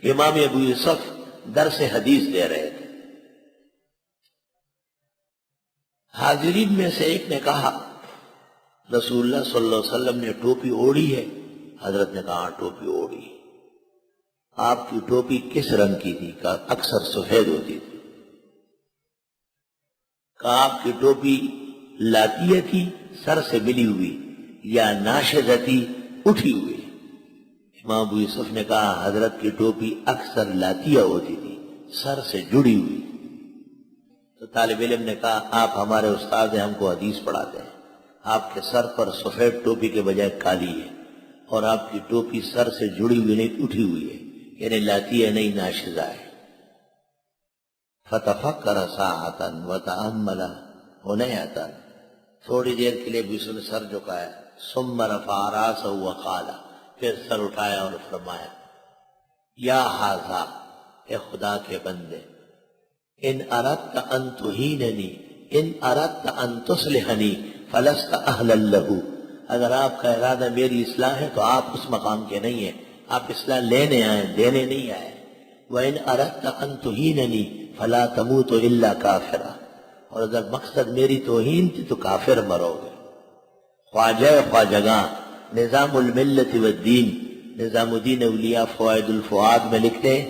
امام ابو یوسف درس حدیث دے رہے تھے. حاضرین میں سے ایک نے کہا رسول اللہ صلی اللہ علیہ وسلم نے ٹوپی اوڑھی ہے؟ حضرت نے کہا ٹوپی اوڑھی. آپ کی ٹوپی کس رنگ کی تھی؟ کہا اکثر سفید ہوتی تھی. کہا آپ کی ٹوپی لاتیہ تھی سر سے ملی ہوئی یا ناشزہ تھی اٹھی ہوئی؟ امام ابو یوسف نے کہا حضرت کی ٹوپی اکثر لاتیہ ہوتی تھی سر سے جڑی ہوئی. تو طالب علم نے کہا آپ ہمارے استاد ہیں، ہم کو حدیث پڑھاتے ہیں، آپ کے سر پر سفید ٹوپی کے بجائے کالی ہے اور آپ کی ٹوپی سر سے جڑی ہوئی نہیں اٹھی ہوئی ہے، یعنی لاتیہ نہیں ناشزہ ہے. فتفکر ساعتا وتأمل ہنیتا، تھوڑی دیر کے لیے بھی اس نے سر جھکایا. ثم رفع راسه وقال، پھر سر اٹھایا اور فرمایا یا ھذا، اے خدا کے بندے، ان اردت ان تہیننی ان اردت ان تصلحنی فلست اہلا لہ، اگر آپ کا ارادہ میری اصلاح ہے تو آپ اس مقام کے نہیں ہیں، آپ اصلاح لینے آئے دینے نہیں آئے. وَإِنْ أَرَدْتَ أَن تُهِينَنِي فَلَا تَمُوتُ إِلَّا كَافِرًا، اور اگر مقصد میری توہین تھی تو کافر مرو گے. خواجہ خواجگاں نظام الملت والدین نظام الدین اولیاء فوائد الفؤاد میں لکھتے ہیں،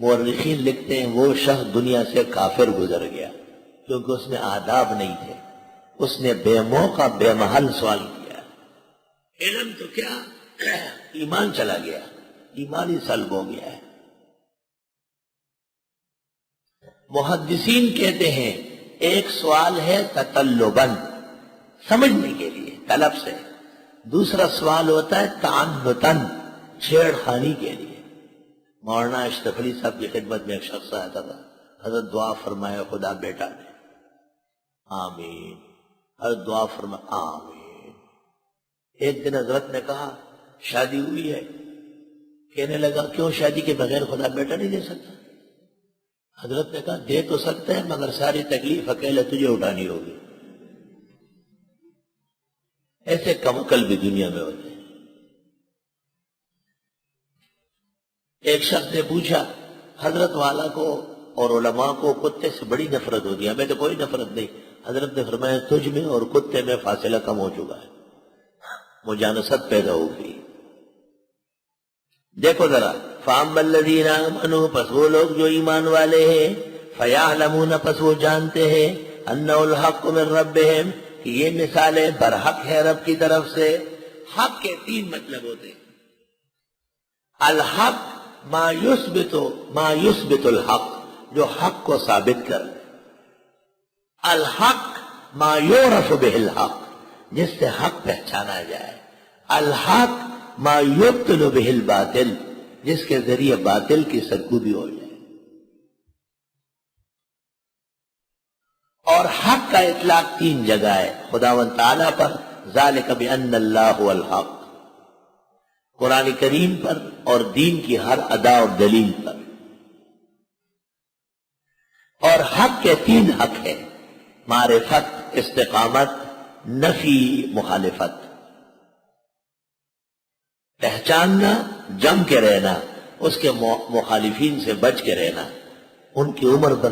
مورخین لکھتے ہیں وہ شخص دنیا سے کافر گزر گیا کیونکہ اس میں آداب نہیں تھے، اس نے بے موقع بے محل سوال کیا. علم تو کیا ایمان چلا گیا، ایمان ہی سلب ہو گیا ہے. محدثین کہتے ہیں ایک سوال ہے تطلباً، سمجھنے کے لیے طلب سے، دوسرا سوال ہوتا ہے تعنتاً، چھیڑ خانی کے لیے. مولانا اشرف علی صاحب کی خدمت میں ایک شخص آیا تھا، حضرت دعا فرمایا خدا بیٹا دے. آمین. حضرت دعا فرمایا آمین. ایک دن حضرت نے کہا شادی ہوئی ہے؟ کہنے لگا کیوں شادی کے بغیر خدا بیٹا نہیں دے سکتا؟ حضرت نے کہا دے تو سکتا ہے مگر ساری تکلیف اکیلے تجھے اٹھانی ہوگی. ایسے کم عقل بھی دنیا میں ہوتے ہیں. ایک شخص نے پوچھا حضرت والا کو اور علماء کو کتے سے بڑی نفرت ہوتی ہے، ہمیں تو کوئی نفرت نہیں. حضرت نے فرمایا تجھ میں اور کتے میں فاصلہ کم ہو چکا ہے، مجانست پیدا ہو گئی. دیکھو ذرا فَأَمَّا الَّذِينَ آمَنُوا، پس وہ لوگ جو ایمان والے ہیں، فَيَعْلَمُونَ، پس وہ جانتے ہیں، أَنَّهُ الْحَقُّ مِن رَبِّهِمْ، کہ یہ مثالیں برحق ہے رب کی طرف سے. حق کے تین مطلب ہوتے ہیں. الحق ما یثبت الحق، جو حق کو ثابت کر. الحق ما یعرف به الحق، جس سے حق پہچانا جائے. الحق ما یبطل به الباطل، جس کے ذریعے باطل کی سرکوبی ہو جائے. اور حق کا اطلاق تین جگہ ہے خداوند تعالیٰ پر، ذالک بأن اللہ هو الحق، قرآن کریم پر اور دین کی ہر ادا اور دلیل پر. اور حق کے تین حق ہیں، معرفت، استقامت، نفی، مخالفت. پہچاننا، جم کے رہنا، اس کے مخالفین سے بچ کے رہنا، ان کی عمر پر